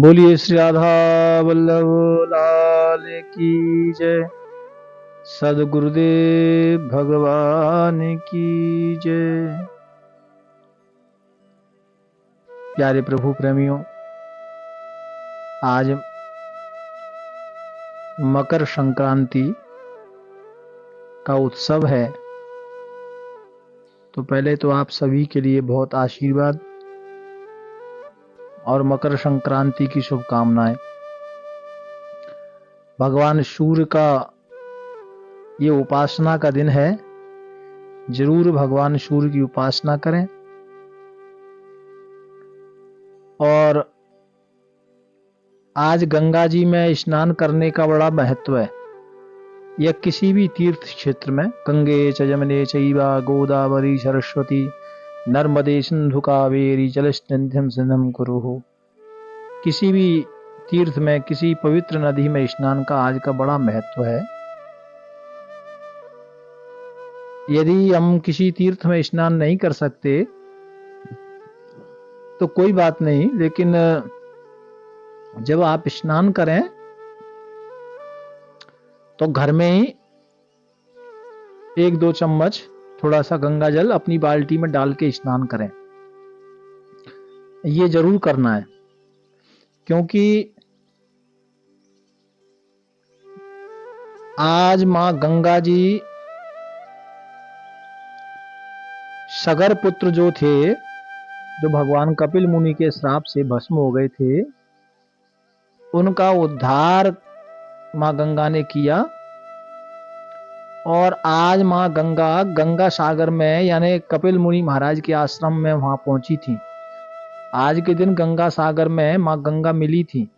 बोलिए श्री राधा वल्लभ लाल की जय। सदगुरुदेव भगवान की जय। प्यारे प्रभु प्रेमियों, आज मकर संक्रांति का उत्सव है। तो पहले तो आप सभी के लिए बहुत आशीर्वाद और मकर संक्रांति की शुभकामनाएं। भगवान सूर्य का ये उपासना का दिन है। जरूर भगवान सूर्य की उपासना करें। और आज गंगा जी में स्नान करने का बड़ा महत्व है। या किसी भी तीर्थ क्षेत्र में, गंगे च यमुने चैवा गोदावरी सरस्वती नर्मदे सिंधु कावेरी जलस्निधिं सिंधुम कुरुः। किसी भी तीर्थ में, किसी पवित्र नदी में स्नान का आज का बड़ा महत्व है। यदि हम किसी तीर्थ में स्नान नहीं कर सकते तो कोई बात नहीं, लेकिन जब आप स्नान करें तो घर में ही 1-2 चम्मच थोड़ा सा गंगा जल अपनी बाल्टी में डाल के स्नान करें। ये जरूर करना है, क्योंकि आज मां गंगा जी सगर पुत्र जो थे, जो भगवान कपिल मुनि के श्राप से भस्म हो गए थे, उनका उद्धार मां गंगा ने किया। और आज मां गंगा गंगा सागर में, यानी कपिल मुनि महाराज के आश्रम में वहां पहुंची थी। आज के दिन गंगा सागर में मां गंगा मिली थी।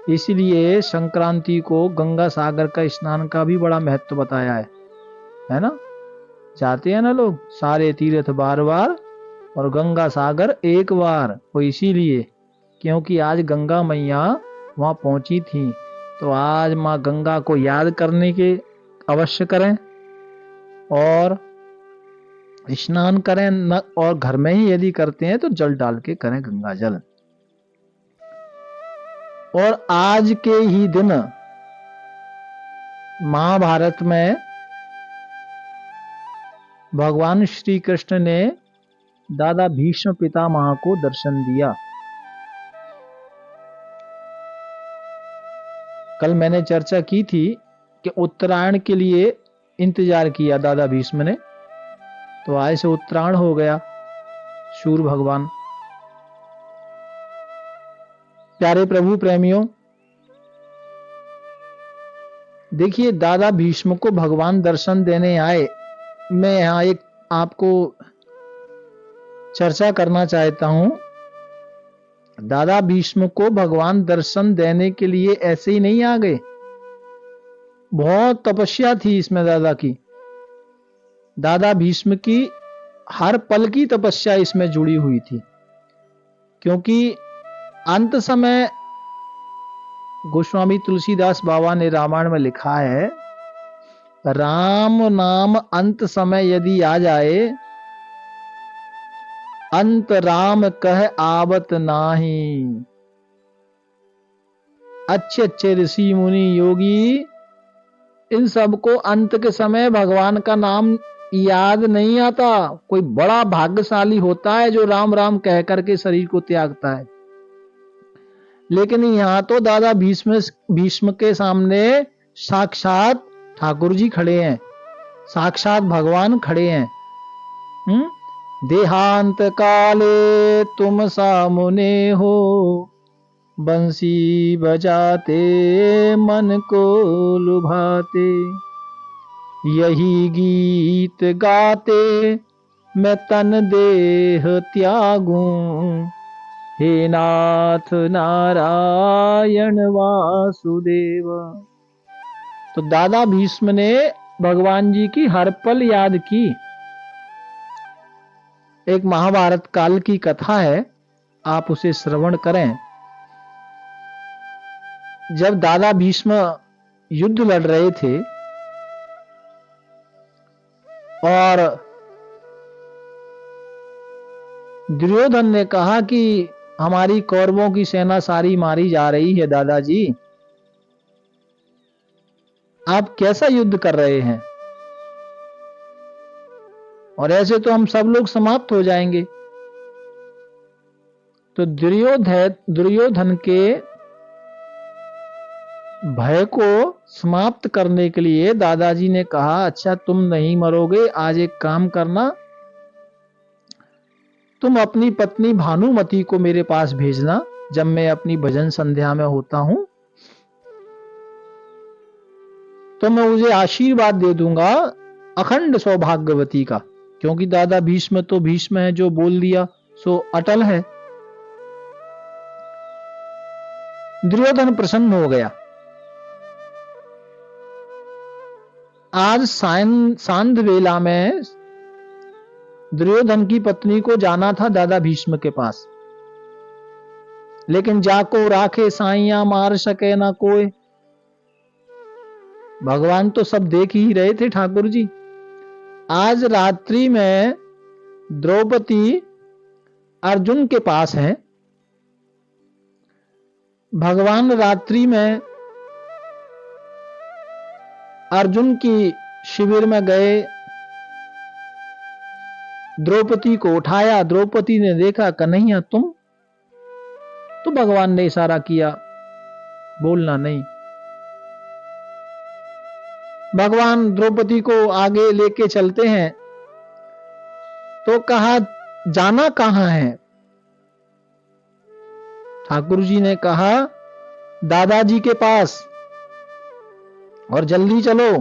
इसलिए संक्रांति को गंगा सागर का स्नान का भी बड़ा महत्व बताया है ना। जाते हैं ना लोग सारे तीर्थ बार बार, और गंगा सागर एक बार। वो इसीलिए क्योंकि आज गंगा मैया वहां पहुंची थी। तो आज मां गंगा को याद करने के अवश्य करें और स्नान करें न, और घर में ही यदि करते हैं तो जल डाल के करें, गंगा जल। और आज के ही दिन महाभारत में भगवान श्री कृष्ण ने दादा भीष्म पितामह को दर्शन दिया। कल मैंने चर्चा की थी कि उत्तरायण के लिए इंतजार किया दादा भीष्म ने, तो आज से उत्तरायण हो गया। सूर्य भगवान। प्यारे प्रभु प्रेमियों, देखिए दादा भीष्म को भगवान दर्शन देने आए। मैं यहाँ एक आपको चर्चा करना चाहता हूं। दादा भीष्म को भगवान दर्शन देने के लिए ऐसे ही नहीं आ गए। बहुत तपस्या थी इसमें दादा की। दादा भीष्म की हर पल की तपस्या इसमें जुड़ी हुई थी, क्योंकि अंत समय गोस्वामी तुलसीदास बाबा ने रामायण में लिखा है, राम नाम अंत समय यदि आ जाए, अंत राम कह आवत नाही। अच्छे अच्छे ऋषि मुनि योगी, इन सबको अंत के समय भगवान का नाम याद नहीं आता। कोई बड़ा भाग्यशाली होता है जो राम राम कह करके शरीर को त्यागता है। लेकिन यहाँ तो दादा भीष्म के सामने साक्षात ठाकुर जी खड़े हैं, साक्षात भगवान खड़े हैं। देहांत काले तुम सामने हो, बंसी बजाते मन को लुभाते, यही गीत गाते मैं तन देह त्यागूं, हे नाथ नारायण वासुदेव। तो दादा भीष्म ने भगवान जी की हर पल याद की। एक महाभारत काल की कथा है, आप उसे श्रवण करें। जब दादा भीष्म युद्ध लड़ रहे थे और दुर्योधन ने कहा कि हमारी कौरवों की सेना सारी मारी जा रही है दादाजी, आप कैसा युद्ध कर रहे हैं, और ऐसे तो हम सब लोग समाप्त हो जाएंगे। तो दुर्योधन के भय को समाप्त करने के लिए दादाजी ने कहा, अच्छा तुम नहीं मरोगे, आज एक काम करना, तुम अपनी पत्नी भानुमति को मेरे पास भेजना जब मैं अपनी भजन संध्या में होता हूं, तो मैं उसे आशीर्वाद दे दूंगा अखंड सौभाग्यवती का, क्योंकि दादा भीष्म तो भीष्म है, जो बोल दिया सो अटल है। दुर्योधन प्रसन्न हो गया। आज सांध वेला में दुर्योधन की पत्नी को जाना था दादा भीष्म के पास, लेकिन जाको राखे साइया मार सके ना कोई। भगवान तो सब देख ही रहे थे ठाकुर जी। आज रात्रि में द्रौपदी अर्जुन के पास है, भगवान रात्रि में अर्जुन की शिविर में गए, द्रौपदी को उठाया, द्रौपदी ने देखा कन्हैया तुम, तो भगवान ने इशारा किया, बोलना नहीं। भगवान द्रौपदी को आगे लेके चलते हैं, तो कहा जाना कहां है। ठाकुर जी ने कहा दादाजी के पास, और जल्दी चलो,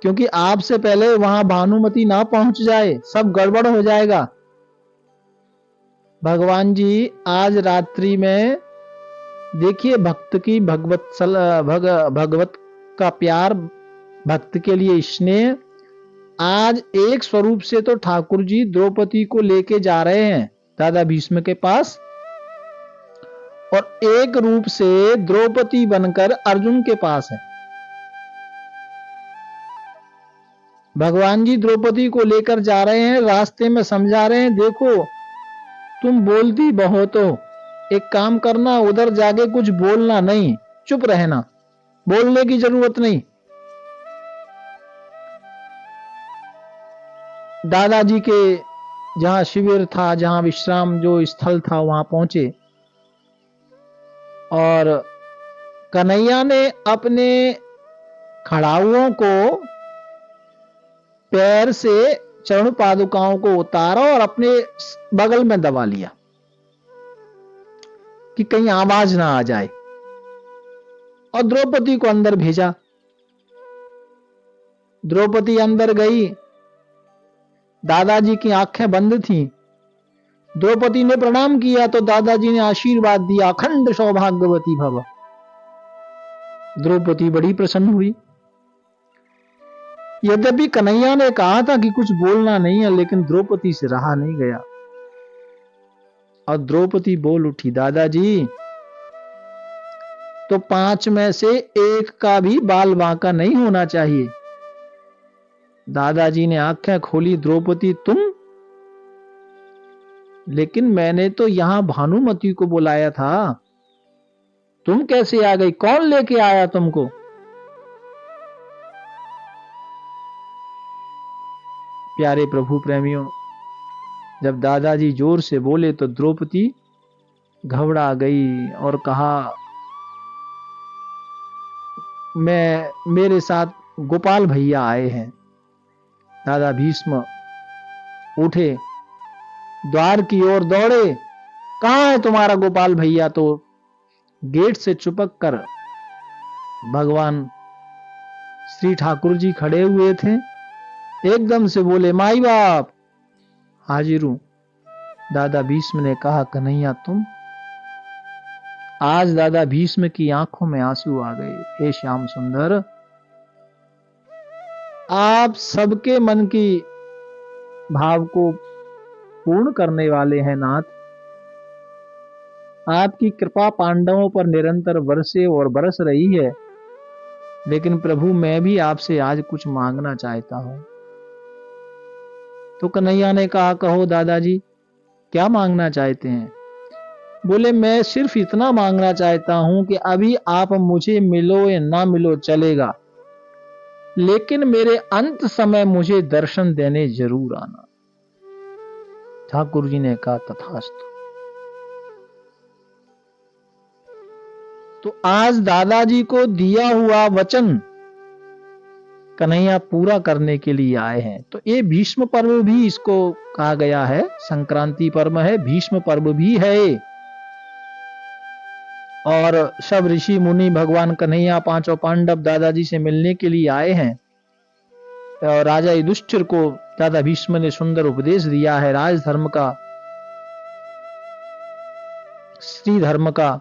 क्योंकि आपसे पहले वहां भानुमति ना पहुंच जाए, सब गड़बड़ हो जाएगा। भगवान जी आज रात्रि में देखिए भक्त की भगवत का प्यार, भक्त के लिए स्नेह। आज एक स्वरूप से तो ठाकुर जी द्रौपदी को लेके जा रहे हैं दादा भीष्म के पास, और एक रूप से द्रौपदी बनकर अर्जुन के पास है। भगवान जी द्रौपदी को लेकर जा रहे हैं, रास्ते में समझा रहे हैं, देखो तुम बोलती बहुत हो, एक काम करना, उधर जाके कुछ बोलना नहीं, चुप रहना, बोलने की जरूरत नहीं। दादाजी के जहां शिविर था, जहां विश्राम जो स्थल था, वहां पहुंचे, और कन्हैया ने अपने खड़ाउओं को पैर से चरण पादुकाओं को उतारा और अपने बगल में दबा लिया कि कहीं आवाज ना आ जाए, और द्रौपदी को अंदर भेजा। द्रौपदी अंदर गई, दादाजी की आंखें बंद थीं। द्रौपदी ने प्रणाम किया तो दादाजी ने आशीर्वाद दिया, अखंड सौभाग्यवती भव। द्रौपदी बड़ी प्रसन्न हुई। यद्यपि कन्हैया ने कहा था कि कुछ बोलना नहीं है, लेकिन द्रौपदी से रहा नहीं गया, और द्रौपदी बोल उठी, दादाजी तो 5 में से 1 का भी बाल बांका नहीं होना चाहिए। दादाजी ने आंखें खोली, द्रौपदी तुम, लेकिन मैंने तो यहां भानुमति को बुलाया था, तुम कैसे आ गई, कौन लेके आया तुमको। प्यारे प्रभु प्रेमियों, जब दादाजी जोर से बोले तो द्रौपदी घबरा गई और कहा, मेरे साथ गोपाल भैया आए हैं। दादा भीष्म उठे, द्वार की ओर दौड़े, कहां है तुम्हारा गोपाल भैया। तो गेट से चिपक कर भगवान श्री ठाकुर जी खड़े हुए थे। एकदम से बोले, माई बाप हाजिर हूं। दादा भीष्म ने कहा, कन्हैया तुम। आज दादा भीष्म की आंखों में आंसू आ गए। हे श्याम सुंदर, आप सबके मन की भाव को पूर्ण करने वाले हैं नाथ। आपकी कृपा पांडवों पर निरंतर बरसे और बरस रही है, लेकिन प्रभु मैं भी आपसे आज कुछ मांगना चाहता हूं। तो कन्हैया ने कहा, कहो दादाजी क्या मांगना चाहते हैं। बोले मैं सिर्फ इतना मांगना चाहता हूं कि अभी आप मुझे मिलो या ना मिलो चलेगा, लेकिन मेरे अंत समय मुझे दर्शन देने जरूर आना। ठाकुर जी ने कहा तथास्तु। तो आज दादाजी को दिया हुआ वचन कन्हैया पूरा करने के लिए आए हैं। तो ये भीष्म पर्व भी इसको कहा गया है, संक्रांति पर्व है, भीष्म पर्व भी है। और सब ऋषि मुनि भगवान कन्हैया पांचों पांडव दादाजी से मिलने के लिए आए हैं। और राजा युधिष्ठिर को दादा भीष्म ने सुंदर उपदेश दिया है, राज धर्म का, स्त्री धर्म का,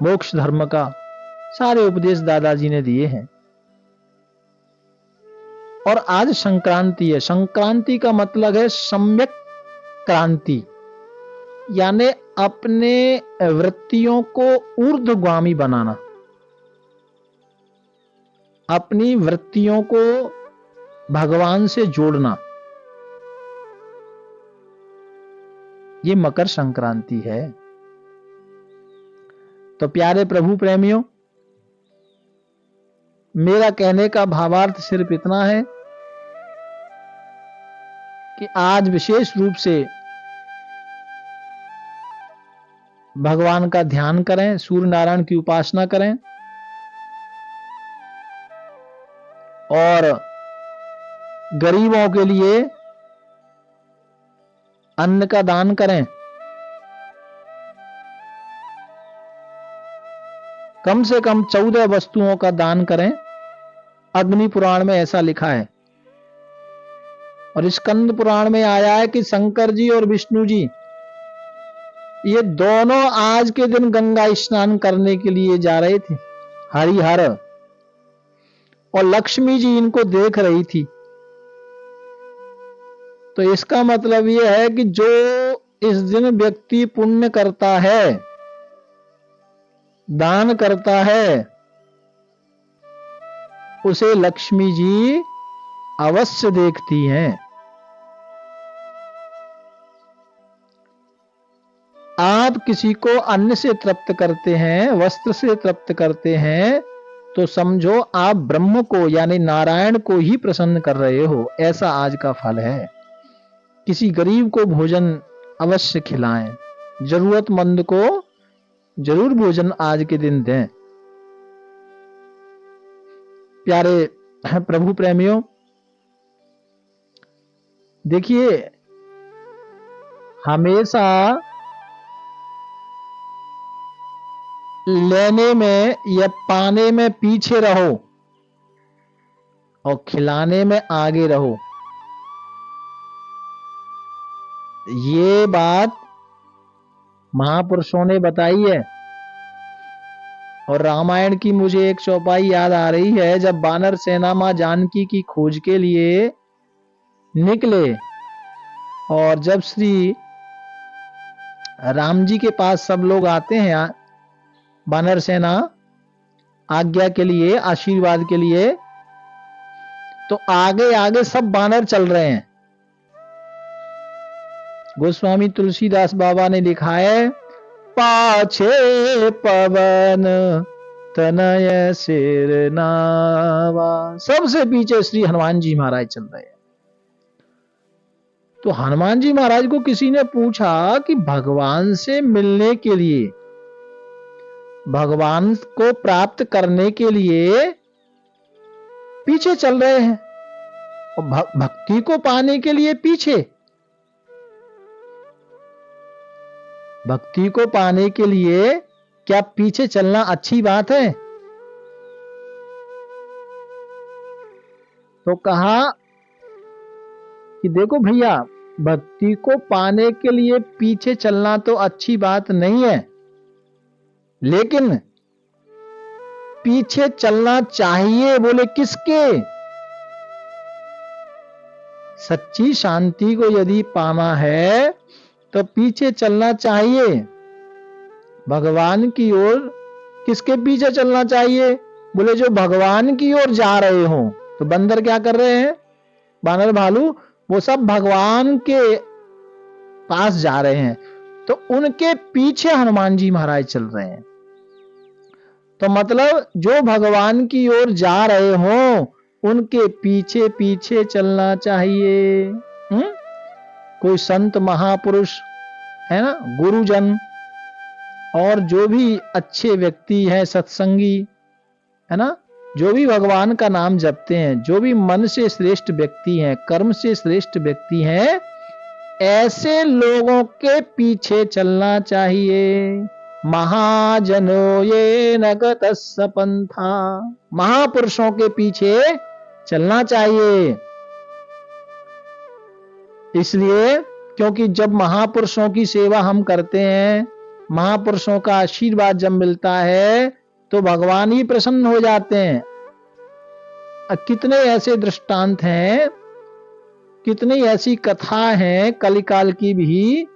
मोक्ष धर्म का, सारे उपदेश दादाजी ने दिए हैं। और आज संक्रांति है। संक्रांति का मतलब है सम्यक क्रांति, यानी अपने वृत्तियों को ऊर्ध्वगामी बनाना, अपनी वृत्तियों को भगवान से जोड़ना, ये मकर संक्रांति है। तो प्यारे प्रभु प्रेमियों, मेरा कहने का भावार्थ सिर्फ इतना है कि आज विशेष रूप से भगवान का ध्यान करें, सूर्य नारायण की उपासना करें और गरीबों के लिए अन्न का दान करें। कम से कम 14 वस्तुओं का दान करें। अग्नि पुराण में ऐसा लिखा है। और स्कंद पुराण में आया है कि शंकर जी और विष्णु जी ये दोनों आज के दिन गंगा स्नान करने के लिए जा रहे थे, हरिहर, और लक्ष्मी जी इनको देख रही थी। तो इसका मतलब यह है कि जो इस दिन व्यक्ति पुण्य करता है, दान करता है, उसे लक्ष्मी जी अवश्य देखती हैं। आप किसी को अन्न से तृप्त करते हैं, वस्त्र से तृप्त करते हैं, तो समझो आप ब्रह्म को यानी नारायण को ही प्रसन्न कर रहे हो। ऐसा आज का फल है। किसी गरीब को भोजन अवश्य खिलाएं, जरूरतमंद को जरूर भोजन आज के दिन दें। प्यारे प्रभु प्रेमियों, देखिए, हमेशा लेने में या पाने में पीछे रहो और खिलाने में आगे रहो। ये बात महापुरुषों ने बताई है। और रामायण की मुझे एक चौपाई याद आ रही है, जब बानर सेना मां जानकी की खोज के लिए निकले और जब श्री राम जी के पास सब लोग आते हैं बानर सेना आज्ञा के लिए, आशीर्वाद के लिए, तो आगे आगे सब बानर चल रहे हैं। गोस्वामी तुलसीदास बाबा ने लिखा है, पाछे पवन तनय सिर नावा। सबसे पीछे श्री हनुमान जी महाराज चल रहे हैं। तो हनुमान जी महाराज को किसी ने पूछा कि भगवान से मिलने के लिए, भगवान को प्राप्त करने के लिए पीछे चल रहे हैं और भक्ति को पाने के लिए पीछे। भक्ति को पाने के लिए क्या पीछे चलना अच्छी बात है? तो कहा कि देखो भैया, भक्ति को पाने के लिए पीछे चलना तो अच्छी बात नहीं है, लेकिन पीछे चलना चाहिए। बोले किसके? सच्ची शांति को यदि पाना है तो पीछे चलना चाहिए। भगवान की ओर किसके पीछे चलना चाहिए? बोले जो भगवान की ओर जा रहे हो। तो बंदर क्या कर रहे हैं? बानर भालू वो सब भगवान के पास जा रहे हैं। तो उनके पीछे हनुमान जी महाराज चल रहे हैं। तो मतलब जो भगवान की ओर जा रहे हो उनके पीछे पीछे चलना चाहिए। कोई संत महापुरुष है ना, गुरुजन और जो भी अच्छे व्यक्ति हैं, सत्संगी है ना, जो भी भगवान का नाम जपते हैं, जो भी मन से श्रेष्ठ व्यक्ति हैं, कर्म से श्रेष्ठ व्यक्ति हैं, ऐसे लोगों के पीछे चलना चाहिए। महाजनो ये नगतस्स पंथा, महापुरुषों के पीछे चलना चाहिए। इसलिए क्योंकि जब महापुरुषों की सेवा हम करते हैं, महापुरुषों का आशीर्वाद जब मिलता है तो भगवान ही प्रसन्न हो जाते हैं। कितने ऐसे दृष्टांत हैं, कितनी ऐसी कथा है कलिकाल की भी,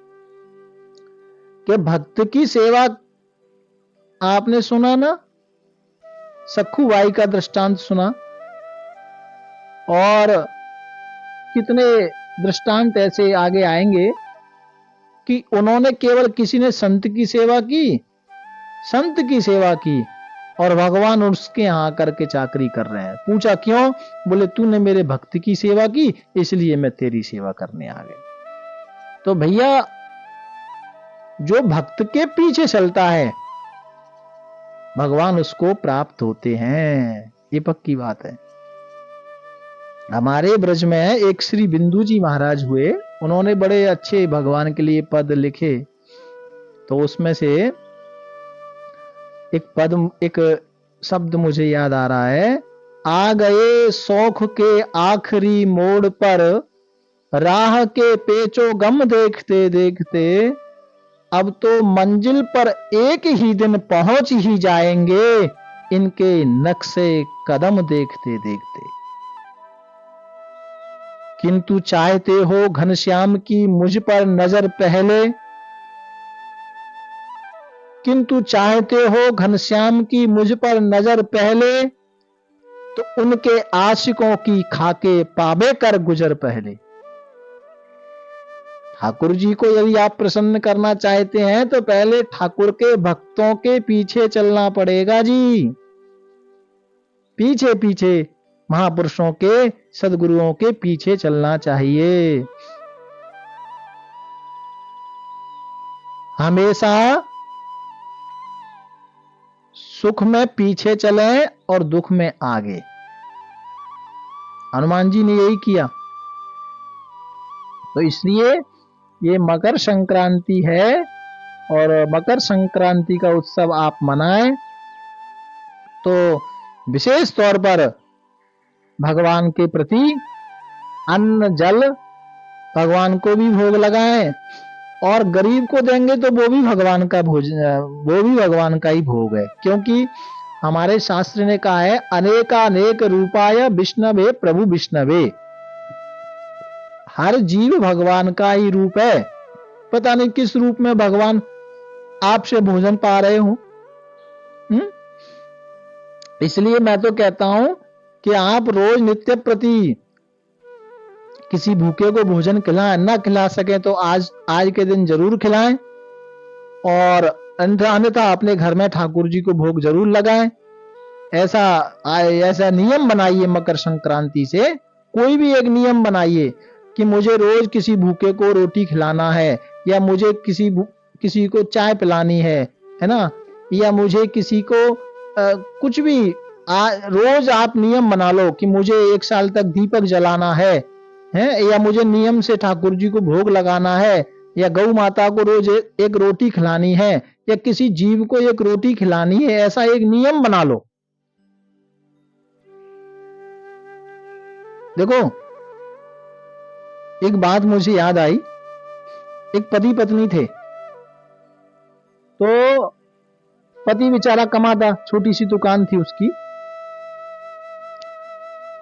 कि भक्त की सेवा आपने सुना ना, सखू बाई का दृष्टांत सुना, और कितने दृष्टांत ऐसे आगे आएंगे कि उन्होंने केवल किसी ने संत की सेवा की, संत की सेवा की, और भगवान उसके यहां करके चाकरी कर रहे हैं। पूछा क्यों? बोले तूने मेरे भक्त की सेवा की इसलिए मैं तेरी सेवा करने आ गया। तो भैया जो भक्त के पीछे चलता है भगवान उसको प्राप्त होते हैं, ये पक्की बात है। हमारे ब्रज में एक श्री बिंदु जी महाराज हुए, उन्होंने बड़े अच्छे भगवान के लिए पद लिखे। तो उसमें से एक पद, एक शब्द मुझे याद आ रहा है, आ गए शौख के आखिरी मोड़ पर, राह के पेचो गम देखते देखते, अब तो मंजिल पर एक ही दिन पहुंच ही जाएंगे, इनके नक्शे कदम देखते देखते। किंतु चाहते हो घनश्याम की मुझ पर नजर पहले, किंतु चाहते हो घनश्याम की मुझ पर नजर पहले, तो उनके आशिकों की खाके पाबे कर गुजर पहले। ठाकुर जी को यदि आप प्रसन्न करना चाहते हैं तो पहले ठाकुर के भक्तों के पीछे चलना पड़ेगा जी, पीछे पीछे महापुरुषों के, सदगुरुओं के पीछे चलना चाहिए। हमेशा सुख में पीछे चलें और दुख में आगे। हनुमान जी ने यही किया। तो इसलिए ये मकर संक्रांति है और मकर संक्रांति का उत्सव आप मनाएं तो विशेष तौर पर भगवान के प्रति अन्न जल भगवान को भी भोग लगाएं, और गरीब को देंगे तो वो भी भगवान का भोजन, वो भी भगवान का ही भोग है। क्योंकि हमारे शास्त्र ने कहा है, अनेकानेक रूपाय विष्णवे प्रभु विष्णवे। हर जीव भगवान का ही रूप है। पता नहीं किस रूप में भगवान आपसे भोजन पा रहे हो। इसलिए मैं तो कहता हूं कि आप रोज नित्य प्रति किसी भूखे को भोजन खिलाएं, ना खिला सके तो आज के दिन जरूर खिलाएं, और अन्यथा अपने घर में ठाकुर जी को भोग जरूर लगाएं। ऐसा नियम बनाइए, मकर संक्रांति से कोई भी एक नियम बनाइए कि मुझे रोज किसी भूखे को रोटी खिलाना है, या मुझे किसी को चाय पिलानी है ना, या मुझे किसी को कुछ भी रोज आप नियम बना लो कि मुझे 1 साल तक दीपक जलाना है, या मुझे नियम से ठाकुर जी को भोग लगाना है, या गौ माता को रोज एक रोटी खिलानी है, या किसी जीव को एक रोटी खिलानी है। ऐसा एक नियम बना लो। देखो एक बात मुझे याद आई, एक पति पत्नी थे, तो पति बेचारा कमाता, छोटी सी दुकान थी उसकी,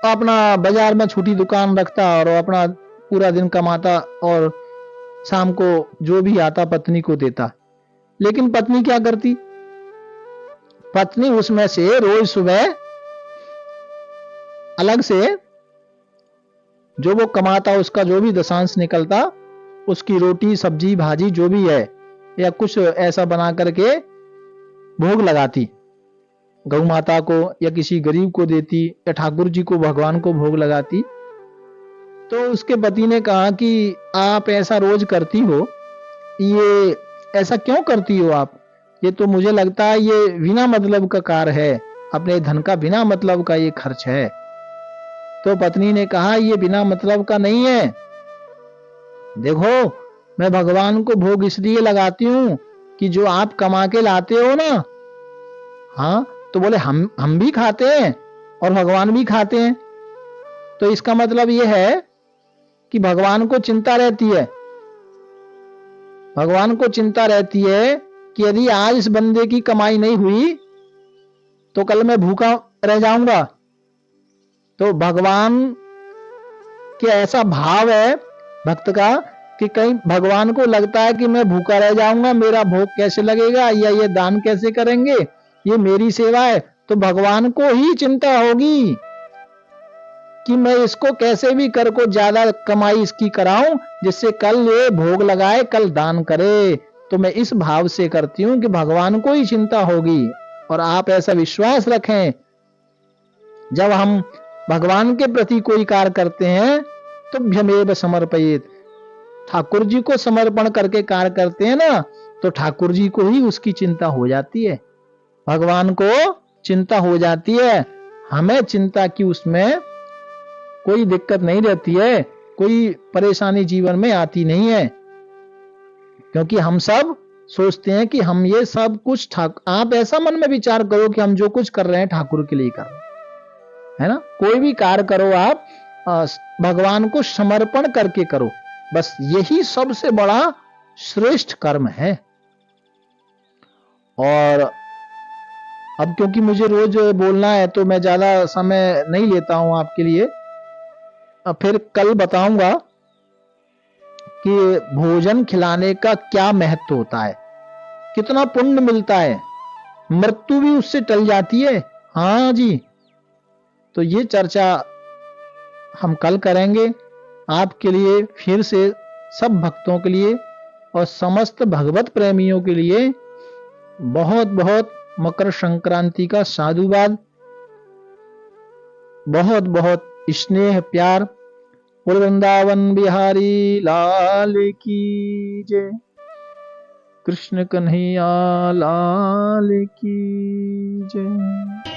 अपना बाजार में छोटी दुकान रखता और अपना पूरा दिन कमाता और शाम को जो भी आता पत्नी को देता। लेकिन पत्नी क्या करती, पत्नी उसमें से रोज सुबह अलग से जो वो कमाता उसका जो भी दशांश निकलता, उसकी रोटी सब्जी भाजी जो भी है या कुछ ऐसा बना करके भोग लगाती, गौ माता को या किसी गरीब को देती या ठाकुर जी को, भगवान को भोग लगाती। तो उसके पति ने कहा कि आप ऐसा रोज करती हो, ये ऐसा क्यों करती हो आप? ये तो मुझे लगता है ये बिना मतलब का कार्य है, अपने धन का बिना मतलब का ये खर्च है। तो पत्नी ने कहा ये बिना मतलब का नहीं है, देखो मैं भगवान को भोग इसलिए लगाती हूं कि जो आप कमा के लाते हो ना, हाँ, तो बोले हम भी खाते हैं और भगवान भी खाते हैं। तो इसका मतलब ये है कि भगवान को चिंता रहती है, भगवान को चिंता रहती है कि यदि आज इस बंदे की कमाई नहीं हुई तो कल मैं भूखा रह जाऊंगा। तो भगवान के ऐसा भाव है भक्त का कि कहीं भगवान को लगता है कि मैं भूखा रह जाऊंगा, मेरा भोग कैसे लगेगा, या ये दान कैसे करेंगे, ये मेरी सेवा है। तो भगवान को ही चिंता होगी कि मैं इसको कैसे भी कर को ज्यादा कमाई इसकी कराऊं, जिससे कल ये भोग लगाए, कल दान करे। तो मैं इस भाव से करती हूं कि भगवान को ही चिंता होगी। और आप ऐसा विश्वास रखें, जब हम भगवान के प्रति कोई कार्य करते हैं तो भ्यमेव समर्पयेत, ठाकुर जी को समर्पण करके कार्य करते हैं ना, तो ठाकुर जी को ही उसकी चिंता हो जाती है, भगवान को चिंता हो जाती है। हमें चिंता की उसमें कोई दिक्कत नहीं रहती है, कोई परेशानी जीवन में आती नहीं है, क्योंकि हम सब सोचते हैं कि हम ये सब कुछ आप ऐसा मन में विचार करो कि हम जो कुछ कर रहे हैं ठाकुर के लिए कर रहे हैं, है ना। कोई भी कार्य करो आप भगवान को समर्पण करके करो, बस यही सबसे बड़ा श्रेष्ठ कर्म है। और अब क्योंकि मुझे रोज बोलना है तो मैं ज्यादा समय नहीं लेता हूं आपके लिए, फिर कल बताऊंगा कि भोजन खिलाने का क्या महत्व होता है, कितना पुण्य मिलता है, मृत्यु भी उससे टल जाती है। हाँ जी, तो ये चर्चा हम कल करेंगे आपके लिए, फिर से सब भक्तों के लिए और समस्त भगवत प्रेमियों के लिए बहुत बहुत मकर संक्रांति का साधुवाद, बहुत बहुत स्नेह प्यार। वृंदावन बिहारी लाल की जय, कृष्ण कन्हैया लाल की जय।